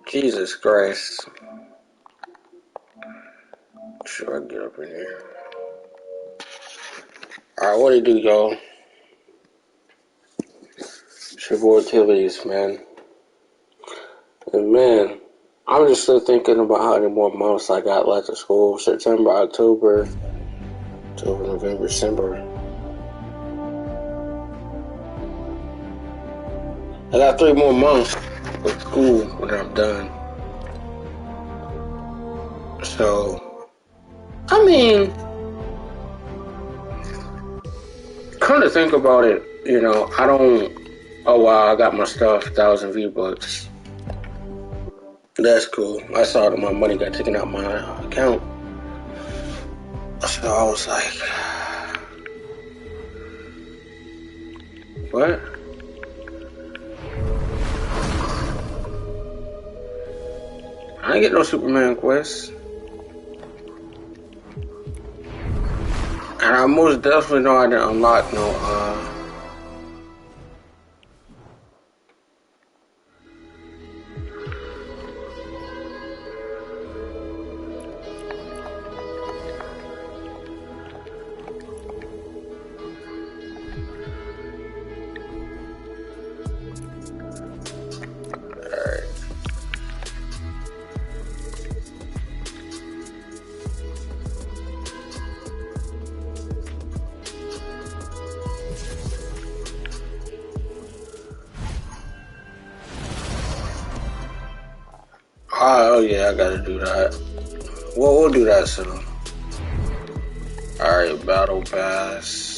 Jesus Christ. Sure, I can get up in here. Alright, what do you do, y'all? It's your boy Achilles, man. And man, I'm just still thinking about how many more months I got left of school. September, October, November, December. I got 3 more months of school when I'm done. So, I mean, come to think about it, you know, I don't, oh wow, I got my stuff, 1,000 V-Bucks. That's cool. I saw that my money got taken out my account. So I was like, what? I ain't get no Superman quest. And I most definitely know I didn't unlock no, alright. Oh yeah, I gotta do that. Well, we'll do that soon. Alright, battle pass.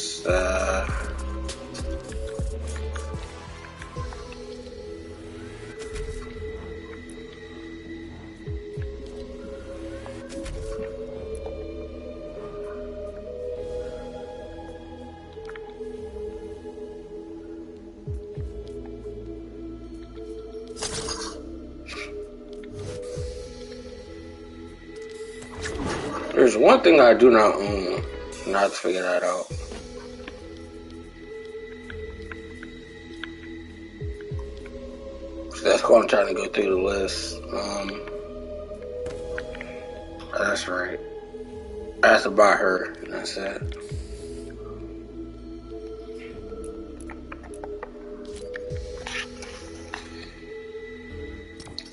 There's one thing I do not own. Not to figure that out. So that's why I'm trying to go through the list. That's right. I have to buy her. And that's it.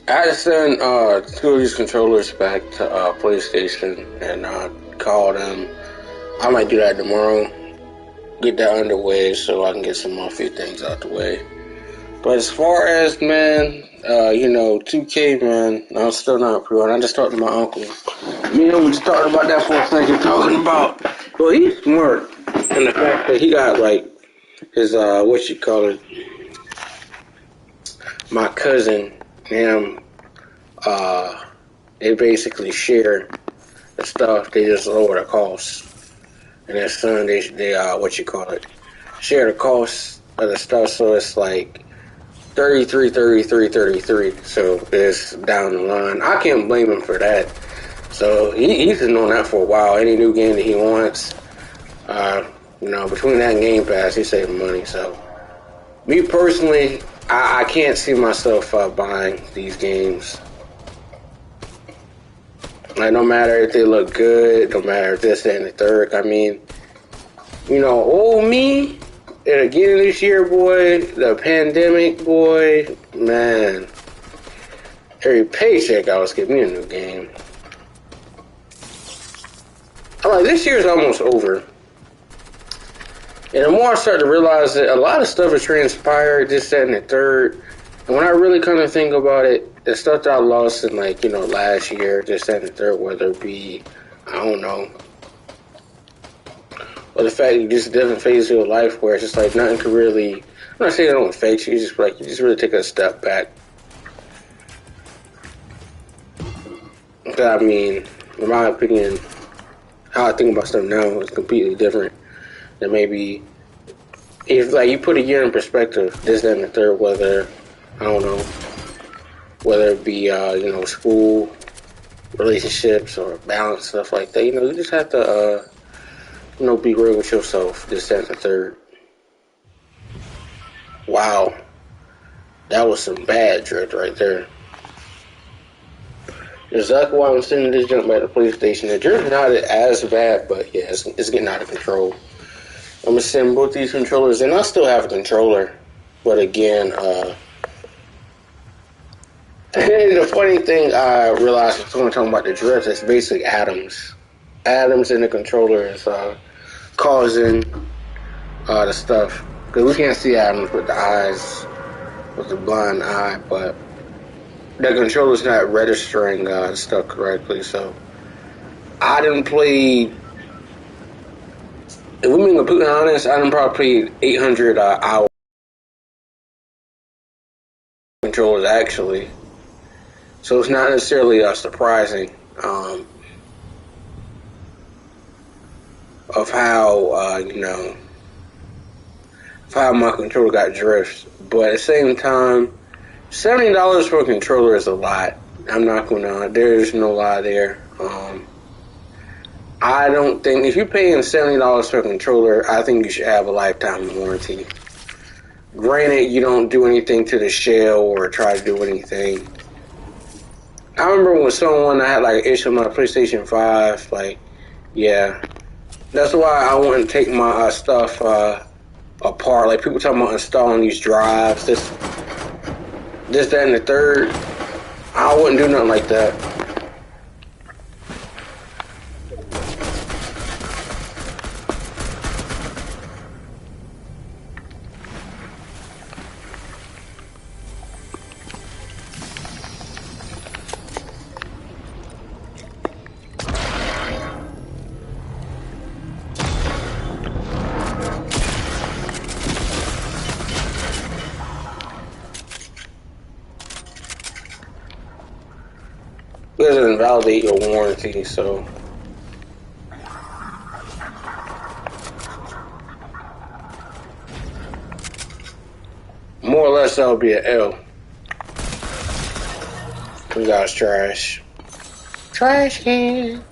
I had to send 2 of these controllers back to PlayStation and call them. I might do that tomorrow. Get that underway so I can get some more few things out the way. But as far as, man, 2K, man, I'm still not pre-ordered. I just talked to my uncle. Me and him was talking about that for a second. Talking about, well, he's smart. And the fact that he got, like, his, my cousin, him, they basically share the stuff. They just lower the cost. And his son, they share the cost of the stuff. So it's like 33, 33, 33. So it's down the line. I can't blame him for that. So he's been on that for a while. Any new game that he wants, between that and Game Pass, he's saving money. So me personally, I can't see myself buying these games. Like, no matter if they look good, no matter if this, that, and the third. I mean, old me, and again this year, boy, the pandemic, boy, man, every paycheck I was getting me a new game. I'm like, this year's almost over. And the more I start to realize that a lot of stuff has transpired, this, that, and the third. And when I really kind of think about it, the stuff that I lost in, last year, this, that, and the third, whether it be, I don't know, or the fact that you just different phases of your life where it's just like nothing could really, I'm not saying it don't affect you, you just really take a step back. But I mean, in my opinion, how I think about stuff now is completely different than maybe, if you put a year in perspective, this, that, and the third, whether, I don't know, whether it be, school, relationships, or balance, stuff like that. You just have to, be real with yourself, this, that, and the third. Wow. That was some bad drift right there. Exactly why I'm sending this jump back to PlayStation. The drift's not as bad, but yeah, it's getting out of control. I'm gonna send both these controllers, and I still have a controller. But again, the funny thing I realized when someone talking about the drift, it's basically atoms. Atoms in the controller is causing the stuff. Because we can't see atoms with the eyes, with the blind eye, but the controller's not registering stuff correctly. So I didn't play. If we're being completely honest, I didn't probably play 800 hours controllers actually. So it's not necessarily surprising of how of how my controller got drift. But at the same time, $70 for a controller is a lot. I'm not gonna. There's no lie there. I don't think if you're paying $70 for a controller, I think you should have a lifetime warranty. Granted, you don't do anything to the shell or try to do anything. I remember when someone I had like an issue with my PlayStation 5, like, yeah. That's why I wouldn't take my stuff apart. Like, people talking about installing these drives, this, that, and the third. I wouldn't do nothing like that. It doesn't invalidate your warranty, so more or less that'll be an L. We got trash. Trash can.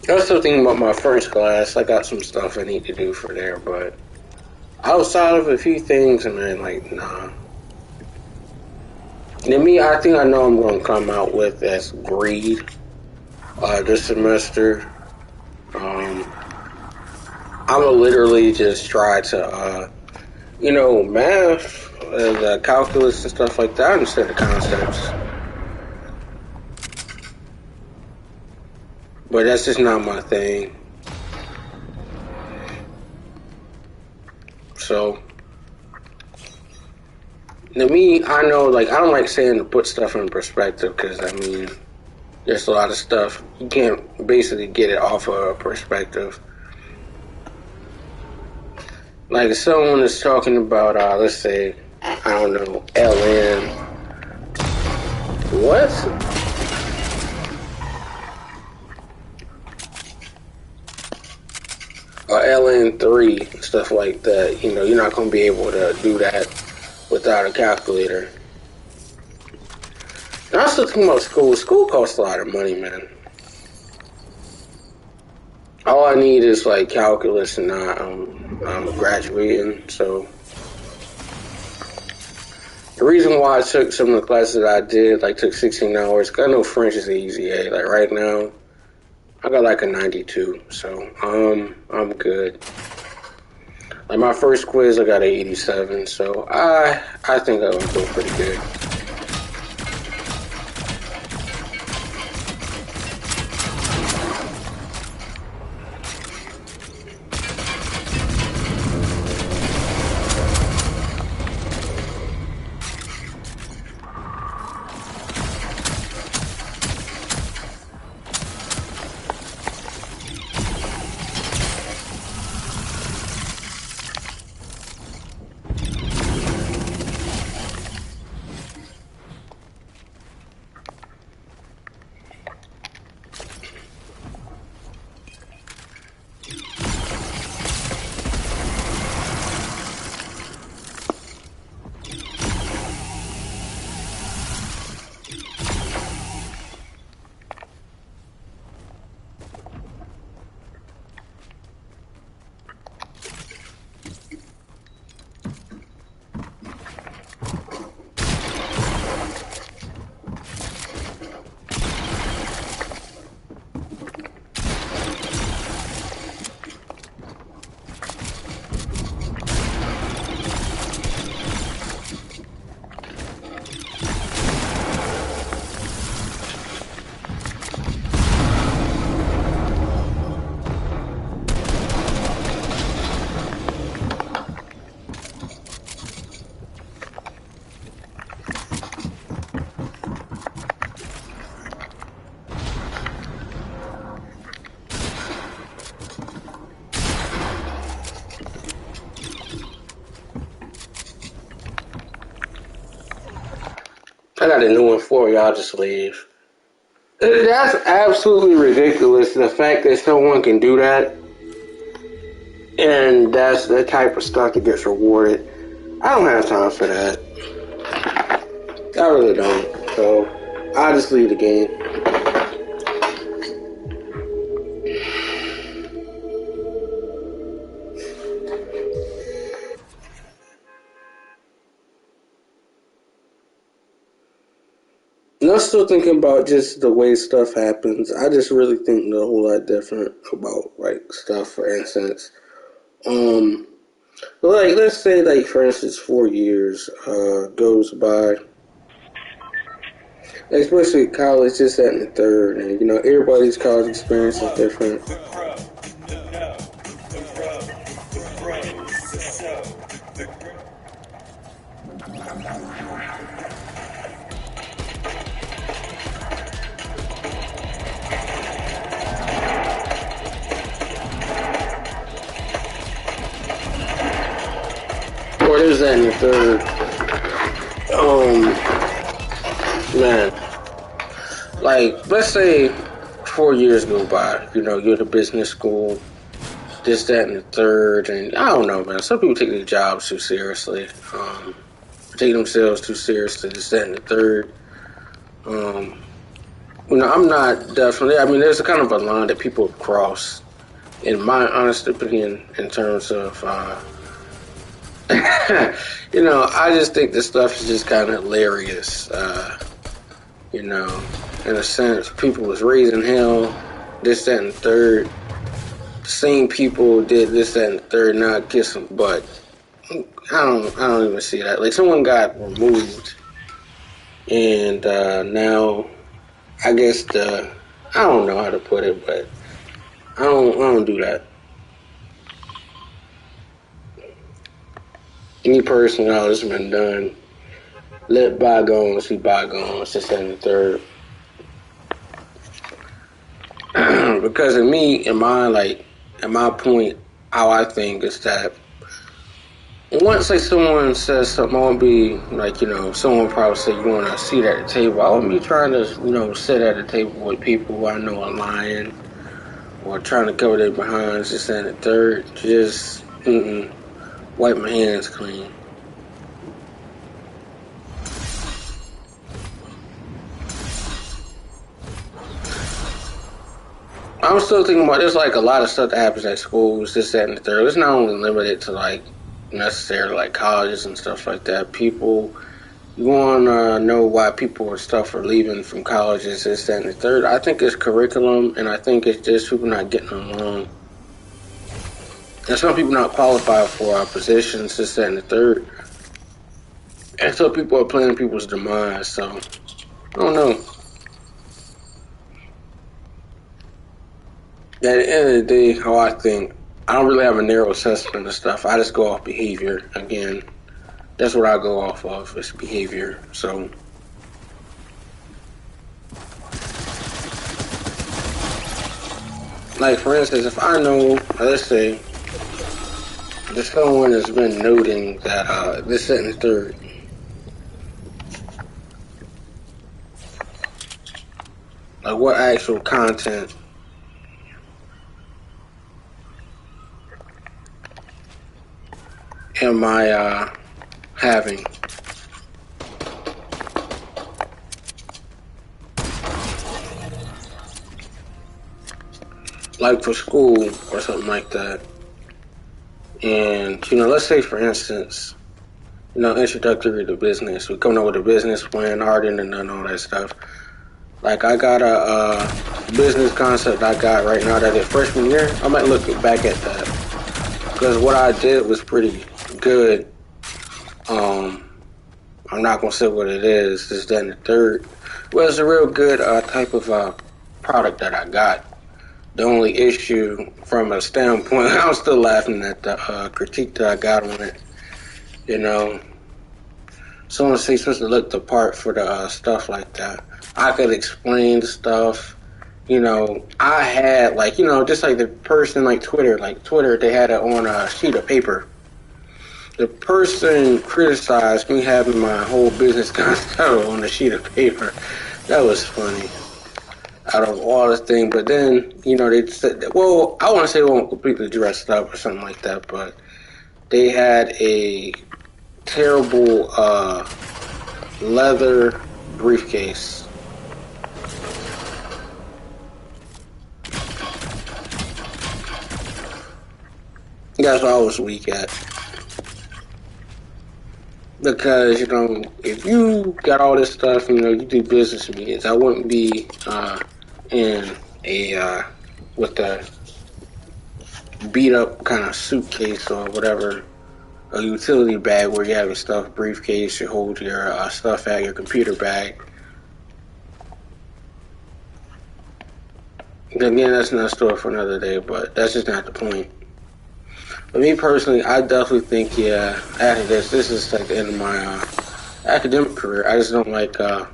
I was still thinking about my first class. I got some stuff I need to do for there, but outside of a few things, man, like, nah. And me, I think I know I'm going to come out with as greed this semester. I'm going to literally just try to, math and calculus and stuff like that. I understand the concepts. But that's just not my thing. So, to me, I know, like, I don't like saying to put stuff in perspective because, I mean, there's a lot of stuff. You can't basically get it off of a perspective. Like, if someone is talking about, let's say, I don't know, LN. What? Or LN3, stuff like that. You know, you're not going to be able to do that without a calculator. And I was still thinking about school. School costs a lot of money, man. All I need is, like, calculus, and I'm graduating, so. The reason why I took some of the classes that I did, like, took 16 hours, because I know French is easy, eh? Like, right now, I got like a 92, so I'm good. Like my first quiz, I got an 87, so I think I would go pretty good. I got a new one for y'all. Just leave. That's absolutely ridiculous. The fact that someone can do that, and that's the type of stuff that gets rewarded. I don't have time for that. I really don't. So I'll just leave the game. And I'm still thinking about just the way stuff happens. I just really think a whole lot different about like stuff. For instance, like let's say like for instance 4 years goes by, especially college, just that and the third, and everybody's college experience is different. Or there's that and the third. Man, like let's say 4 years go by. You're at a business school, this, that, and the third, and I don't know, man. Some people take their jobs too seriously, take themselves too seriously, this, that, and the third. I'm not definitely. I mean, there's a kind of a line that people cross, in my honest opinion, in terms of, I just think this stuff is just kind of hilarious. In a sense, people was raising hell, this, that, and the third. The same people did this, that, and the third, now kiss them butt. I don't even see that. Like someone got removed, and now I guess I don't know how to put it, but I don't do that. Me personally, all this has been done. Let bygones be bygones, this, that, and the third. Because in my point, how I think is that once like someone says something, I won't be like, someone probably say you want a seat at the table. I won't be trying to, sit at a table with people who I know are lying or trying to cover their behinds, this, and the third. Just wipe my hands clean. I'm still thinking about there's like a lot of stuff that happens at schools, this, that, and the third. It's not only limited to like necessarily like colleges and stuff like that. People, you want to know why people and stuff are leaving from colleges, this, that, and the third. I think it's curriculum, and I think it's just people not getting along. And some people not qualified for our positions, this, that, and the third. And so people are planning people's demise, so I don't know. At the end of the day, how I think, I don't really have a narrow assessment of stuff. I just go off behavior. Again, that's what I go off of, is behavior. So, like for instance, if I know, let's say, that someone has been noting that this, that, and the third, like what actual content am I having? Like for school or something like that. And, let's say for instance, introductory to business. We come up with a business plan, ardent and all that stuff. Like I got a business concept I got right now that at freshman year, I might look back at that. Because what I did was pretty good. I'm not going to say what it is, this, that, and the third. Well, it's a real good type of product that I got. The only issue from a standpoint, I'm still laughing at the critique that I got on it. Someone say supposed to look the part for the stuff like that. I could explain stuff. I had just like the person like Twitter, they had it on a sheet of paper. the person criticized me having my whole business concept on a sheet of paper. That was funny. Out of all the thing, but then they said, well, I want to say they weren't completely dressed up or something like that, but they had a terrible leather briefcase. That's what I was weak at. Because, if you got all this stuff, you do business meetings, I wouldn't be in a, with a beat up kind of suitcase or whatever, a utility bag where you have your stuff, briefcase, you hold your stuff at, your computer bag. Again, that's not a story for another day, but that's just not the point. But me personally, I definitely think, after this is like the end of my academic career. I just don't like the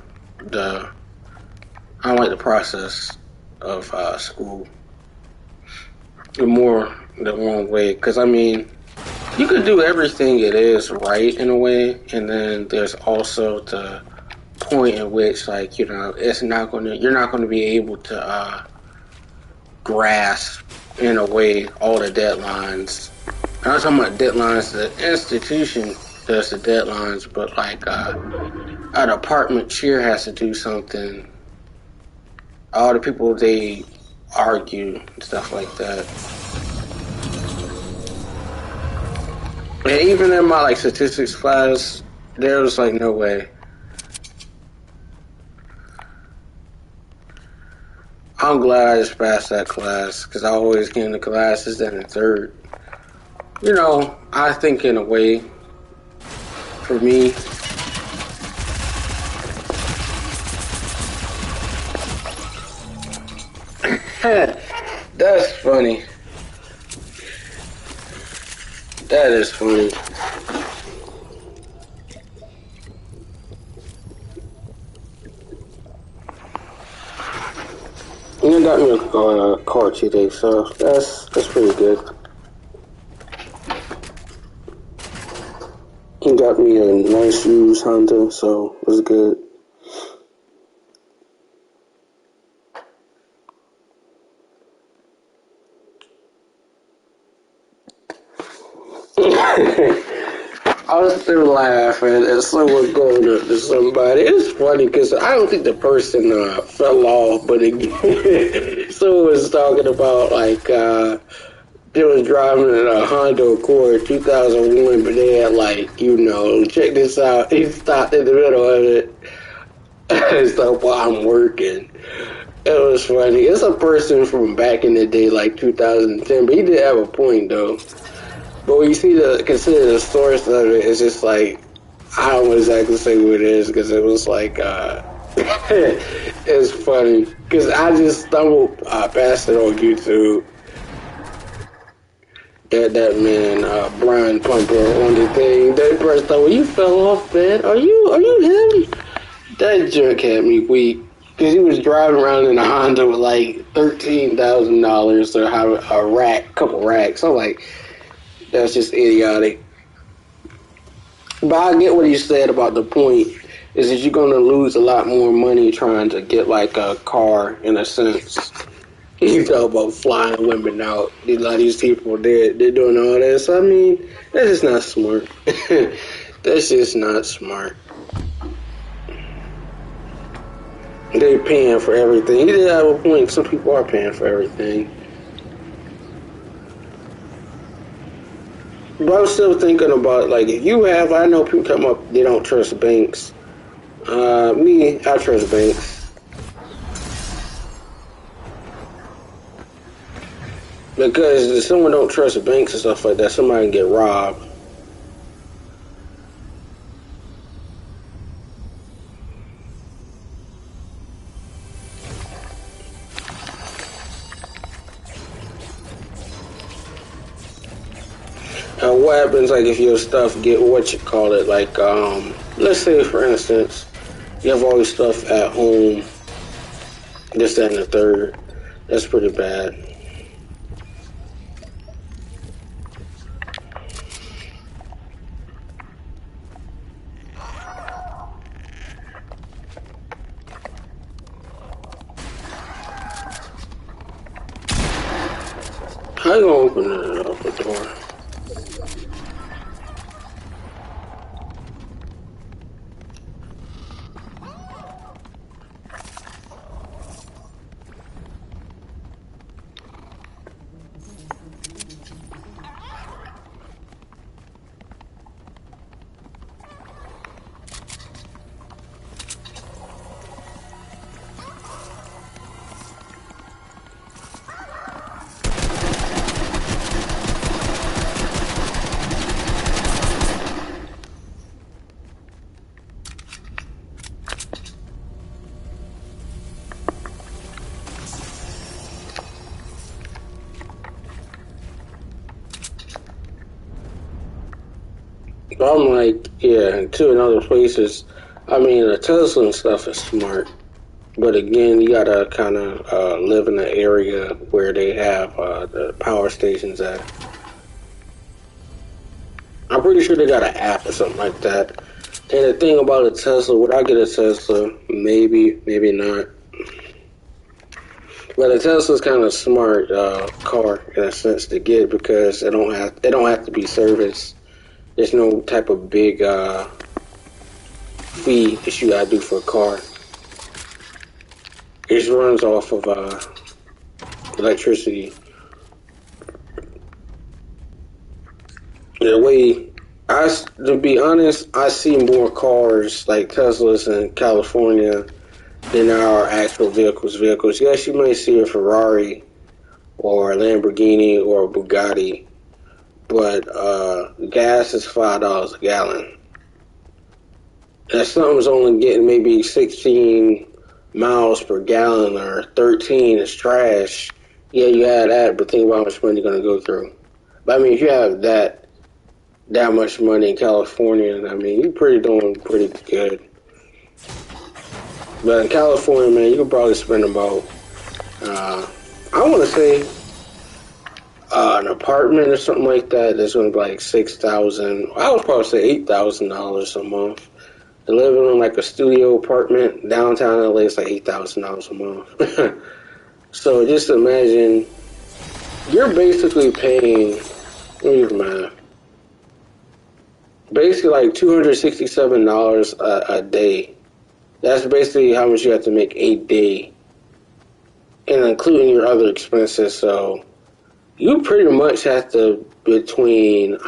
process of school. More the wrong way, because you could do everything it is right in a way, and then there's also the point in which, like, it's not you're not gonna be able to grasp in a way all the deadlines. I'm not talking about deadlines. The institution does the deadlines, but like a department chair has to do something. All the people, they argue and stuff like that. And even in my statistics class, there was no way. I'm glad I just passed that class, because I always get into classes in the third. I think in a way, for me, that's funny. That is funny. You got me a car today, so that's pretty good. You got me a nice used Honda, so it was good. I was still laughing at someone going up to somebody. It's funny because I don't think the person fell off, but again, someone was talking about they was driving in a Honda Accord 2001, but they had check this out. He stopped in the middle of it. So while I'm working. It was funny. It's a person from back in the day, 2010, but he did have a point though. But when you consider the source of it, it's just I don't exactly say who it is, because it was it's funny. Because I just stumbled past it on YouTube. That man, Brian Pumper, on the thing. That person thought, well, you fell off, man. Are you him? That jerk had me weak. Because he was driving around in a Honda with $13,000 or a couple racks. I'm that's just idiotic. But I get what he said about the point is that you're going to lose a lot more money trying to get a car, in a sense. You talk about flying women out. A lot of these people, they're doing all this. That's just not smart. That's just not smart. They're paying for everything. He did have a point. Some people are paying for everything. But I was still thinking about, if you have, I know people come up, they don't trust banks. Me, I trust banks. Because if someone don't trust banks and stuff like that, somebody can get robbed. What happens if your stuff get let's say for instance you have all your stuff at home, this, that, and the third. That's pretty bad. How you gonna open the door? I'm like, yeah, and two in other places. I mean, the Tesla and stuff is smart, but again, you gotta kind of live in the area where they have the power stations at. I'm pretty sure they got an app or something like that. And the thing about a Tesla, would I get a Tesla? Maybe, maybe not. But a Tesla's kind of smart car in a sense to get because they don't have to be serviced. There's no type of big fee that you gotta do for a car. It just runs off of electricity. The way to be honest, I see more cars like Teslas in California than there are actual vehicles. Yes, you may see a Ferrari or a Lamborghini or a Bugatti, but gas is $5 a gallon. And something's only getting maybe 16 miles per gallon or 13 is trash. Yeah, you have that, but think about how much money you're going to go through. But I mean, if you have that much money in California, I mean, you're doing pretty good. But in California, man, you could probably spend about, I want to say, an apartment or something like that. That's going to be like $6,000. I would probably say $8,000 a month. And living in like a studio apartment downtown LA is like $8,000 a month. So just imagine you're basically paying. Let me do the math. Basically like $267 a day. That's basically how much you have to make a day, and including your other expenses. So you pretty much have to between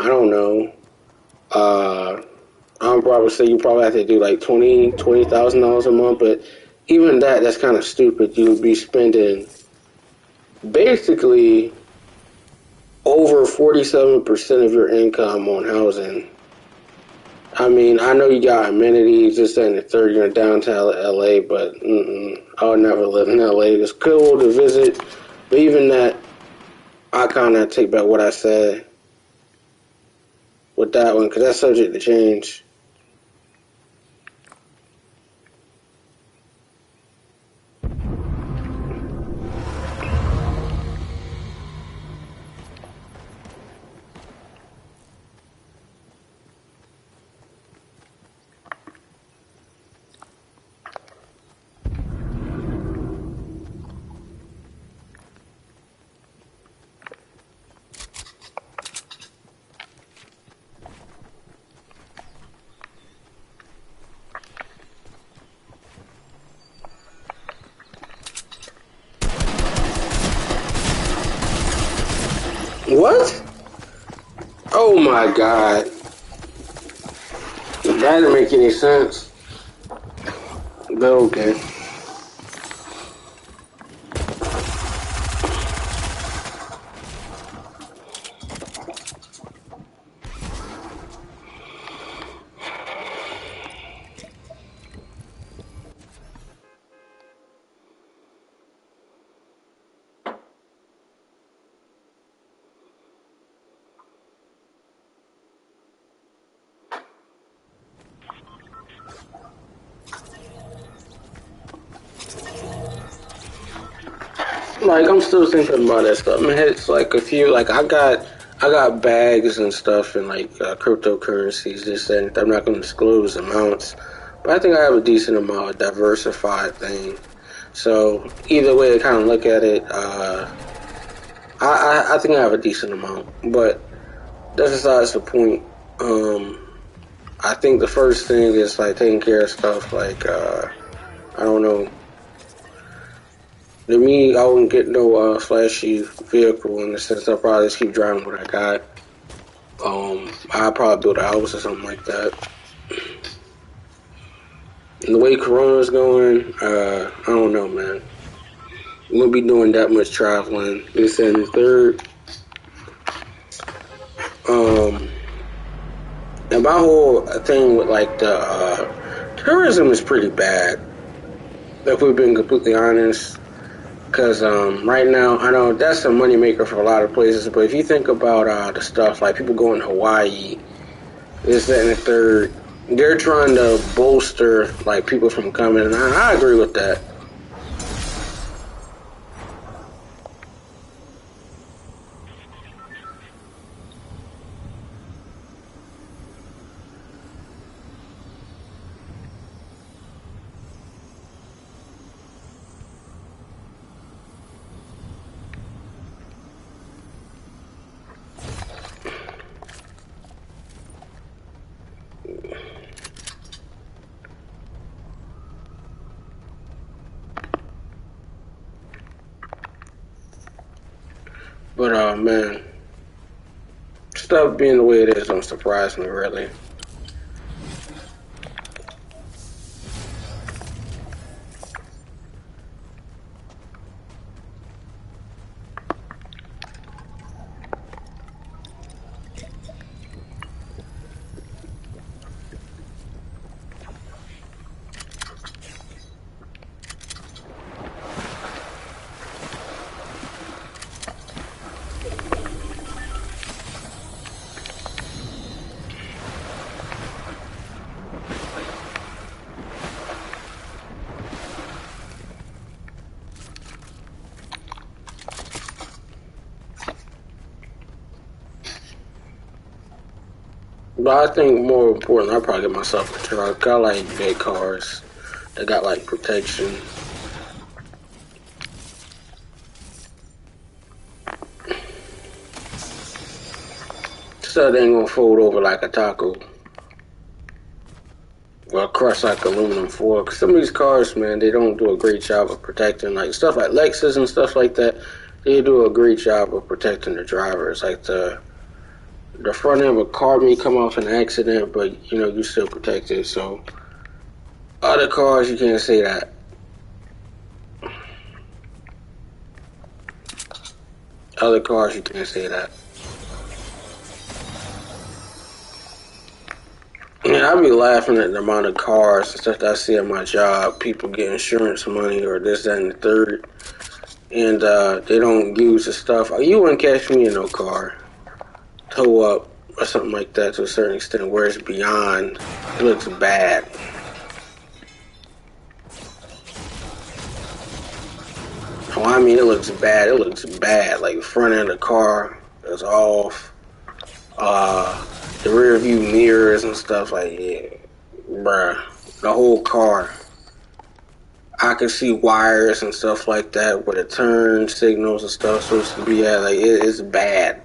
I'll probably say you probably have to do like $20,000 a month, but even that's kind of stupid. You would be spending basically over 47% of your income on housing. I mean, I know you got amenities, this and the third, you're in downtown LA, but I would never live in LA. It's cool to visit, but even that, I kind of take back what I said with that one, because that's subject to change. What? Oh my god. That didn't make any sense. But okay. Like I'm still thinking about that stuff. Man, it's like a few. Like I got bags and stuff and like cryptocurrencies. This and I'm not going to disclose amounts, but I think I have a decent amount of diversified thing. So either way, I kind of look at it. I think I have a decent amount, but that's besides the point. I think the first thing is like taking care of stuff like I don't know. To me, I wouldn't get no flashy vehicle in the sense I'll probably just keep driving what I got. I'll probably build a house or something like that. And the way Corona's going, I don't know, man. We won't be doing that much traveling. This and the third. Um, and my whole thing with like the tourism is pretty bad. If we've been completely honest, because right now I know that's a moneymaker for a lot of places. But if you think about the stuff like people going to Hawaii, this, that, and the third, they're trying to bolster like people from coming, and I agree with that. But man, stuff being the way it is don't surprise me really. But I think more important, I probably get myself a truck. I like big cars that got like protection. So they ain't gonna fold over like a taco. Well, crush like aluminum foil. Cause some of these cars, man, they don't do a great job of protecting. Like stuff like Lexus and stuff like that, they do a great job of protecting the drivers. Like the front end of a car may come off an accident, but you know you still protected. So other cars, you can't say that. Other cars, you can't say that. Yeah, I be laughing at the amount of cars and stuff that I see at my job. People get insurance money or this, that, and the third, and they don't use the stuff. You wouldn't catch me in no car, tow up or something like that to a certain extent where it's beyond. It looks bad. Oh, I mean, it looks bad. It looks bad. Like the front end of the car is off. The rear view mirrors and stuff like yeah, bruh. The whole car. I can see wires and stuff like that where the turn signals and stuff supposed to be at. Like it's bad.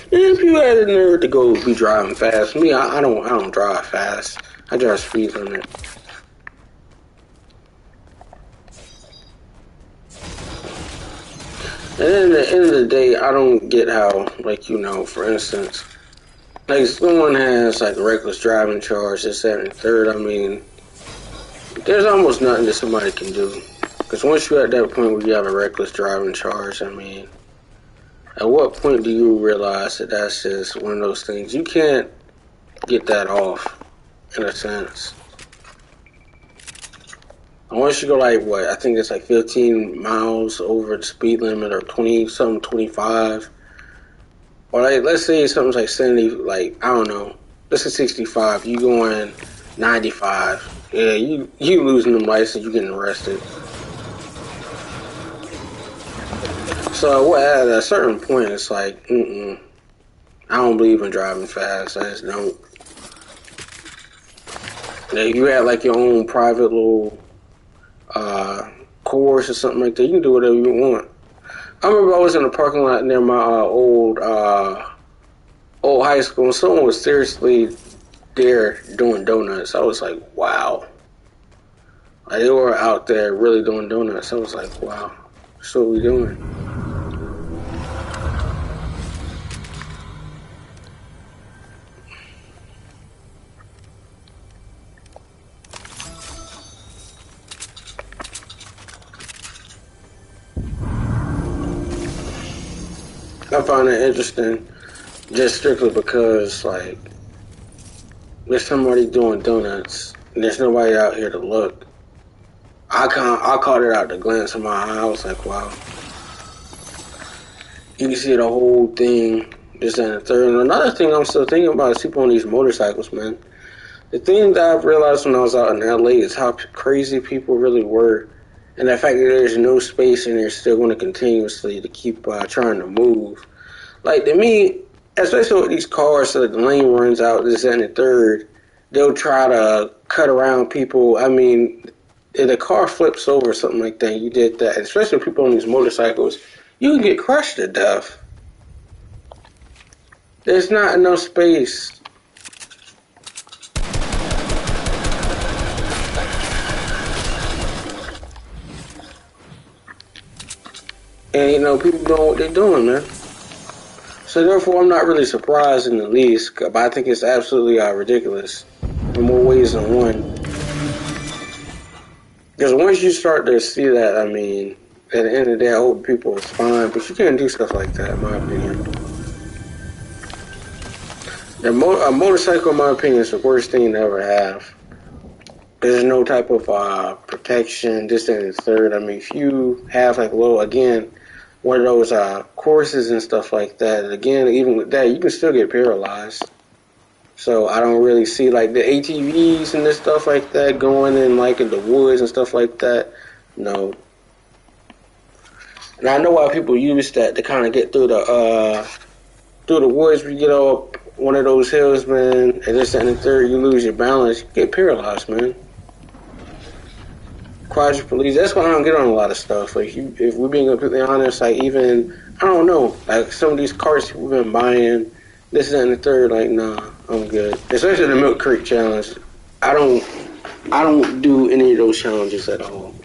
And if you had the nerve to go be driving fast, me, I don't drive fast. I drive speed limit. And then at the end of the day, I don't get how, like, you know, for instance, like, someone has, like, a reckless driving charge, this, that, and the third. I mean, there's almost nothing that somebody can do. Because once you're at that point where you have a reckless driving charge, I mean, at what point do you realize that that's just one of those things? You can't get that off, in a sense. And once you go, like, what, I think it's like 15 miles over the speed limit or 20, something, 25. Or like, let's say something's like 70, like, I don't know, let's say 65, you going 95. Yeah, you losing them license, you getting arrested. So at a certain point, it's like, I don't believe in driving fast. I just don't. Yeah, you had like your own private little uh, course or something like that. You can do whatever you want. I remember I was in a parking lot near my old high school, and someone was seriously there doing donuts. I was like, wow. Like, they were out there really doing donuts. I was like, wow, that's what we doing. I find it interesting just strictly because, like, there's somebody doing donuts, and there's nobody out here to look. I caught it out the glance of my eye. I was like, wow. You can see the whole thing, this and the third. And another thing I'm still thinking about is people on these motorcycles, man. The thing that I've realized when I was out in LA is how crazy people really were. And the fact that there's no space and they're still going to continuously to keep trying to move. Like, to me, especially with these cars, so that the lane runs out, this and the third, they'll try to cut around people. I mean, if the car flips over or something like that, you did that, especially people on these motorcycles, you can get crushed to death. There's not enough space. And, you know, people know what they're doing, man. So therefore, I'm not really surprised in the least, but I think it's absolutely ridiculous in more ways than one. Because once you start to see that, I mean, at the end of the day, I hope people respond, but you can't do stuff like that, in my opinion. A motorcycle, in my opinion, is the worst thing to ever have. There's no type of protection, this and the third. I mean, if you have like a little, again, one of those courses and stuff like that, again, even with that, you can still get paralyzed. So I don't really see like the ATVs and this stuff like that going in like in the woods and stuff like that. No. And I know why people use that to kind of get through the woods. You get up one of those hills, man, and this and the third, you lose your balance, you get paralyzed, man. Quadriplegic. That's why I don't get on a lot of stuff. Like, if we're being completely honest, like even I don't know, like some of these carts we've been buying, this and the third, like nah, I'm good. Especially the Milk Crate challenge. I don't do any of those challenges at all.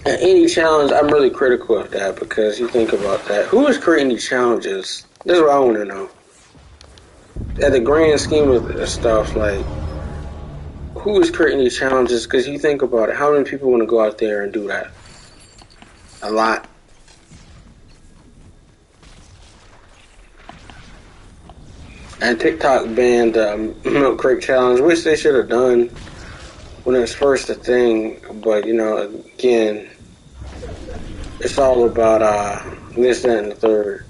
And any challenge, I'm really critical of that because you think about that. Who is creating these challenges? This is what I want to know. At the grand scheme of stuff, like, who is creating these challenges? Because you think about it, how many people want to go out there and do that? A lot. And TikTok banned Milk Crate Challenge, which they should have done when it was first a thing. But, you know, again, it's all about this, that, and the third.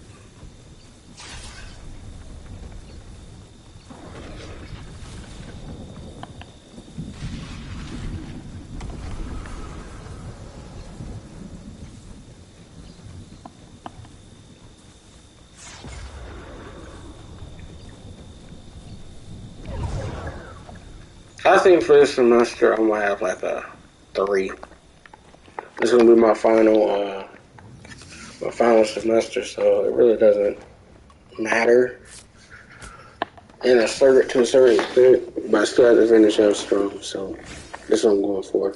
I think for this semester, I'm gonna have like a 3. This is gonna be my final semester, so it really doesn't matter to a certain extent, but I still have to finish out strong. So that's what I'm going for.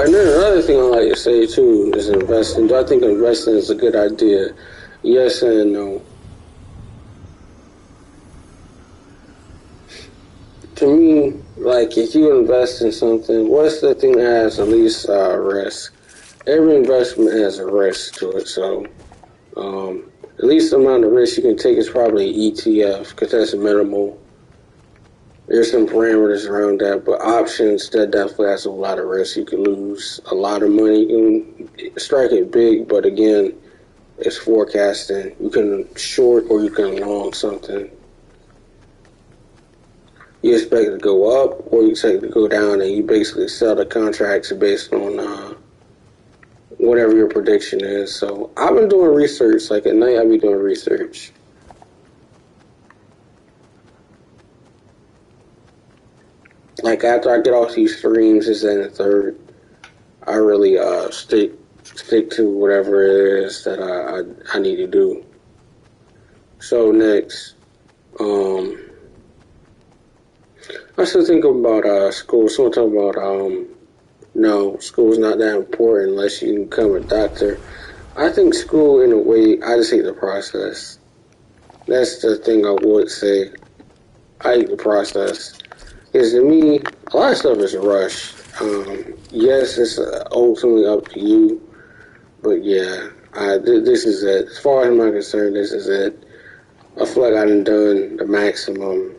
And then another thing I like to say too is investing. Do I think investing is a good idea? Yes and no. To me, like if you invest in something, what's the thing that has the least risk? Every investment has a risk to it, so the least amount of risk you can take is probably ETF because that's minimal. There's some parameters around that, but options that definitely has a lot of risk. You can lose a lot of money. You can strike it big, but again, it's forecasting. You can short or you can long something. You expect it to go up or you expect it to go down, and you basically sell the contracts based on whatever your prediction is. So I've been doing research. Like at night, I'll be doing research. Like after I get off these streams, this and the third, I really stick to whatever it is that I need to do. So next, I still think about school. Someone talk about no, school's not that important unless you can become a doctor. I think school, in a way, I just hate the process. That's the thing I would say. I hate the process. Because to me, a lot of stuff is rushed. Yes, it's ultimately up to you, but yeah, this is it. As far as I'm concerned, this is it. I feel like I've done the maximum,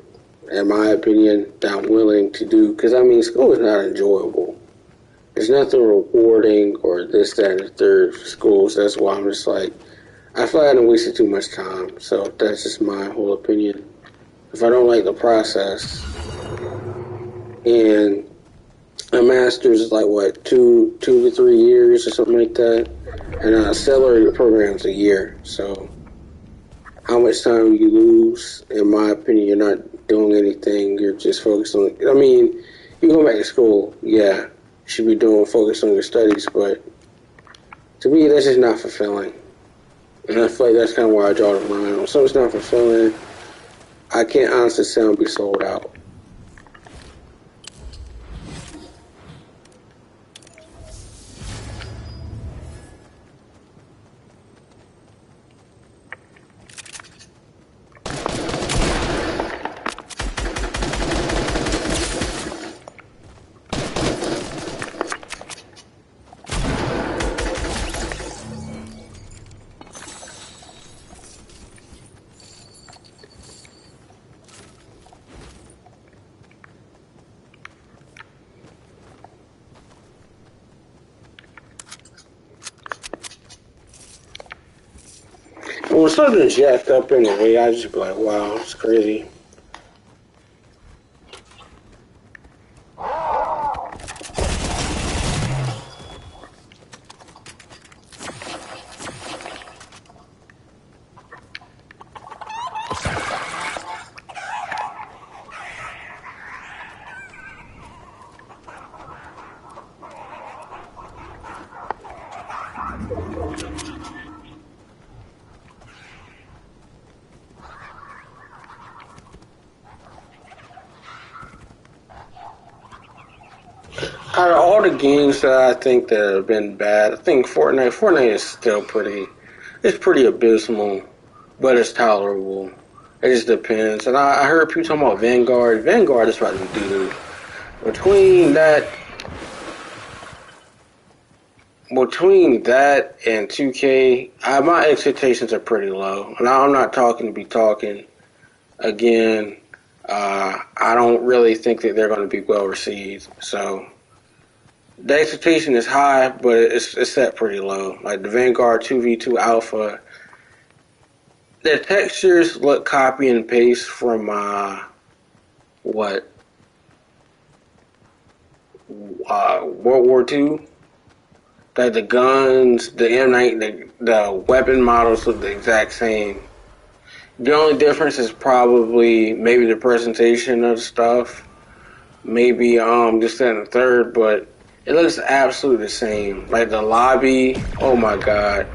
in my opinion, that I'm willing to do. Because, I mean, school is not enjoyable. There's nothing rewarding or this, that, and the third for schools. That's why I'm just like, I feel like I wasted too much time. So that's just my whole opinion. If I don't like the process, and a master's is like what, two to 3 years or something like that, and a accelerated program's a year. So how much time you lose? In my opinion, you're not doing anything. You're just focused on. I mean, you go back to school, yeah, you should be focus on your studies, but to me, that's just not fulfilling. And I feel like that's kind of why I draw the line. When something's not fulfilling, I can't honestly say I'll be sold out. When something's jacked up in a way, I just be like, wow, it's crazy. Out of all the games that I think that have been bad, I think Fortnite is still it's pretty abysmal, but it's tolerable. It just depends. And I heard people talking about Vanguard. Vanguard is about to do between that and 2K. My expectations are pretty low, and I'm not talking to be talking. Again, I don't really think that they're going to be well received. So the expectation is high, but it's set pretty low. Like the Vanguard 2v2 Alpha, the textures look copy and paste from World War II. Like the guns, the M9, the weapon models look the exact same. The only difference is probably maybe the presentation of stuff, maybe just that and the third, but it looks absolutely the same. Like the lobby, oh my god.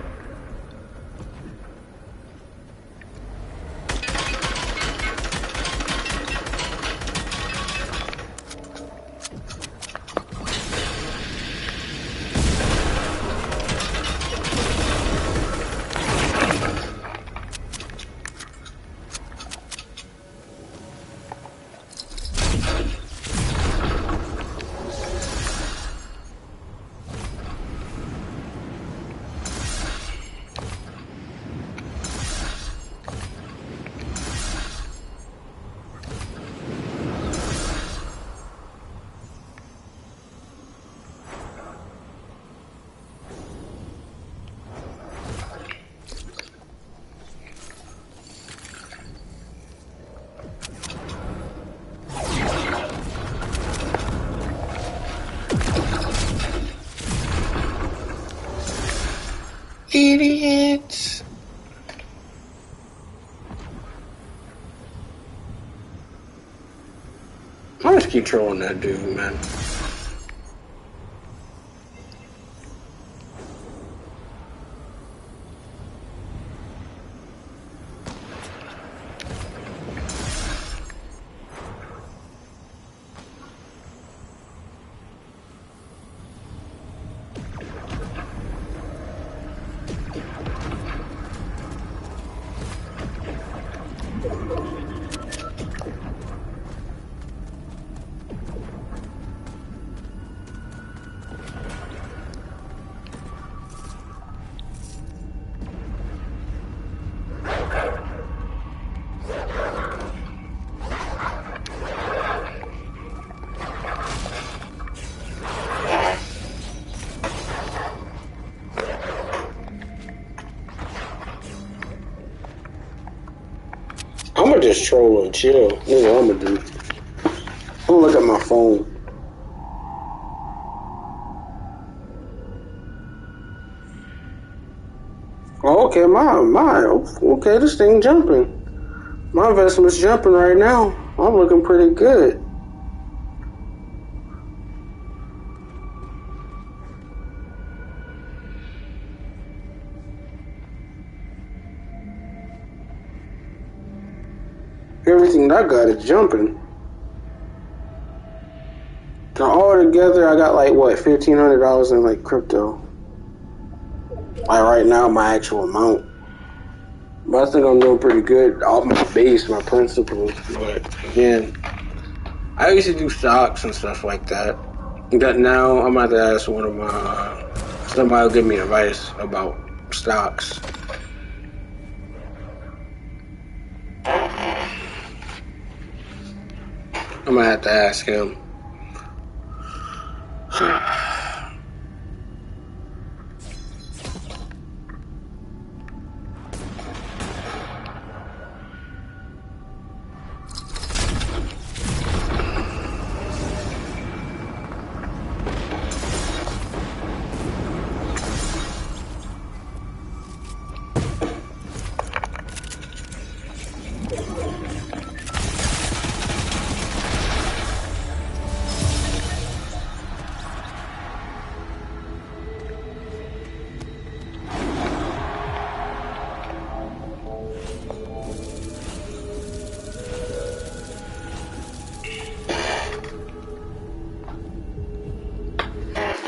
keep trolling that dude, man. I'm gonna just troll and chill. That's what I'm gonna do. I'm gonna look at my phone. Oh, okay, okay, this thing jumping. My investment's jumping right now. I'm looking pretty good. Everything I got is jumping. So all together, I got like what, $1,500 in like crypto. Like right now, my actual amount. But I think I'm doing pretty good off my base, my principles. But again, I used to do stocks and stuff like that. But now I'm about to ask one of my somebody will give me advice about stocks. I'm gonna have to ask him.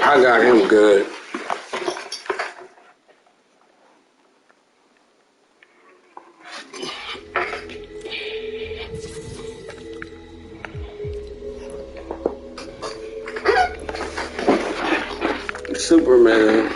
I got him good. Superman.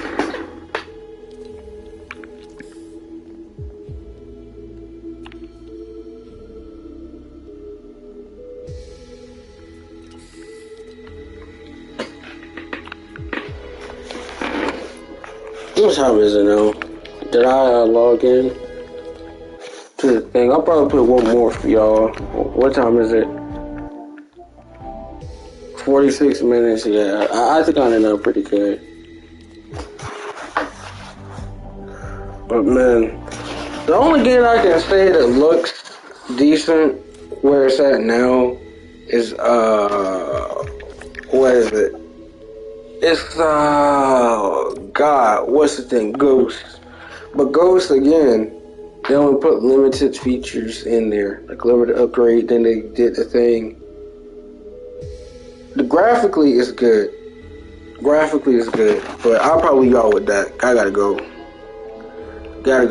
What time is it now? Did I log in to the thing? I'll probably put one more for y'all. What time is it? 46 minutes, yeah. I think I know pretty good. But man, the only game I can say that looks decent where it's at now is what is it? It's God, what's the thing? Ghost. But Ghost again, they only put limited features in there, like limited upgrade. Then they did the thing. The graphically is good. But I'll probably y'all with that. I gotta go.